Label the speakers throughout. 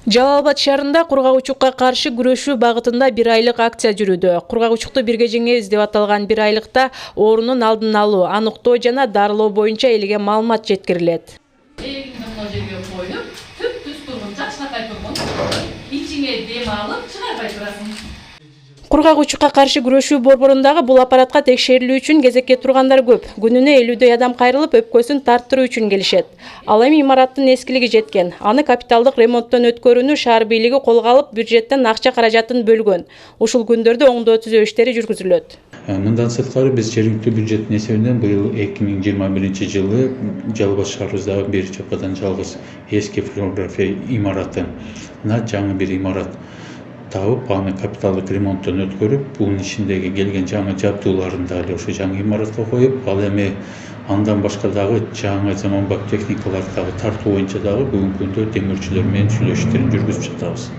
Speaker 1: Жалал Абад шаарында кургагычукка каршы күрөшүү багытында 1 айлык акция жүрүүдө. Кургагычукту бирге жеңебиз деп аталган 1 айлыкта оорунун алдын алуу, аныктоо жана дарылоо боюнча элге маалымат жеткирилет.
Speaker 2: Эгиңди жерге коюп, түп-түз тургун, жакшыракай тургун, ичиңе дем алып чыгарбай турасың.
Speaker 1: Кургагычукка каршы күрөшүү борборундагы бул аппаратка текшерилүү үчүн кезекке тургандар көп. Күнүнө 50 адам кайрылып, өпкөсүн тарттыруу үчүн келишет. Ал эми имараттын эскилиги жеткен. Аны капиталдык ремонттон өткөрүүнү шаар бийлиги колго алып, бюджеттен акча каражатын бөлгөн. Ушул күндөрдө оңдоо түзөө иштери жүргүзүлөт.
Speaker 3: Мындан сырткары биз жергиликтүү бюджеттин эсебинен быйыл 2021 жылы Жалал Абад шаарыбыздагы бир жападан жалгыз эски флюорография имаратына жаңы бир имарат табып, аны капиталдык ремонттон өткөрүп, бунун ичиндеги келген жаңы жабдууларын дагы ошо жаңы имаратка коюп, ал эми андан башка дагы жаңы заманбап техникаларды дагы тартуу боюнча дагы бүгүнкү күндө темирчилер менен сүйлөшүү иштерин жүргүзүп жатабыз.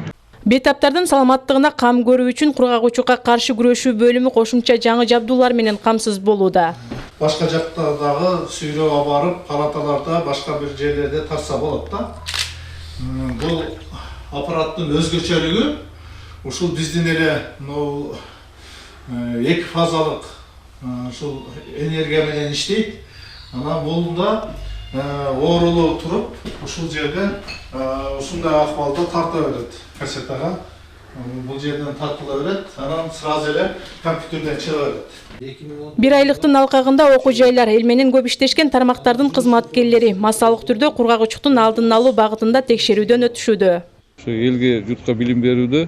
Speaker 1: Бейтаптардын саламаттыгына кам көрүү үчүн кургагычукка каршы күрөшүү бөлүмү кошумча жаңы жабдуулар менен камсыз болууда.
Speaker 4: Башка жакта дагы сүйрөп барып, палаталарда, башка бир жерлерде тарса болот да. Бул аппараттын өзгөчөлүгү ушул биздин эле эки фазалык ушул энергия менен иштейт. Анан булда оорулуу туруп, ушул жерден ушундай акыбалда тарта берет кассетага. Бул жерден тартыла берет, анан сразу эле компьютерден чыга берет.
Speaker 1: 1 айлыктын алкагында окуу жайлар, эл менен көп иштешкен тармактардын кызматкерлери массалык түрдө кургагычуктун алдын алуу багытында текшерүүдөн өтүшүүдө.
Speaker 5: Ошо элге, журтка билим берүүдө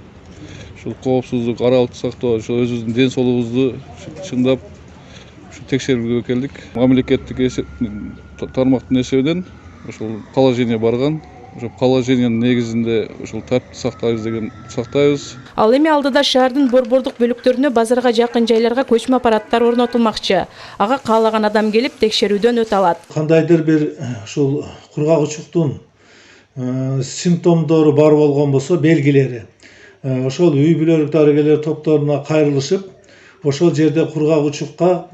Speaker 5: ушул коопсуздук, аралыкты сактоо, ошо өзүбүздүн ден соолугубузду чындап текшерүүгө келдик. Мамлекеттик тармактын эсебинен ошол положение барган. Ошо положениянын негизинде ушул тартипти сактайбыз деген сактайбыз.
Speaker 1: Ал эми алдыда шаардын борбордук бөлүктөрүнө базарга жакын жайларга көчмө аппараттар орнотулмакчы. Ага каалаган адам келип текшерүүдөн өтө алат.
Speaker 4: Кандайдыр бир ушул кургагычуктун симптомдору бар болгон болсо, белгилери, ошол үй бүлөлүк дарыгерлер топторуна кайрылышып, ошол жерде кургагычукка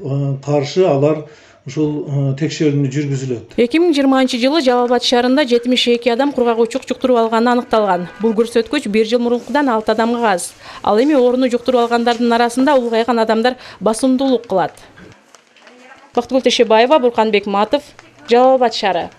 Speaker 4: каршы алар ушул текшерүүнү жүргүзүлөт.
Speaker 1: 2020 жылы Жалал Абад шаарында 72 адам кургагычук жуктуруп алганы аныкталган. Бул көрсөткүч 1 жыл мурункудан 6 адамга аз. Ал эми ооруну жуктуруп алгандардын арасында улгайган адамдар басымдуулук кылат. Бактыгүл Тешебаева, Бурканбек Матов, Жалал Абад шаары.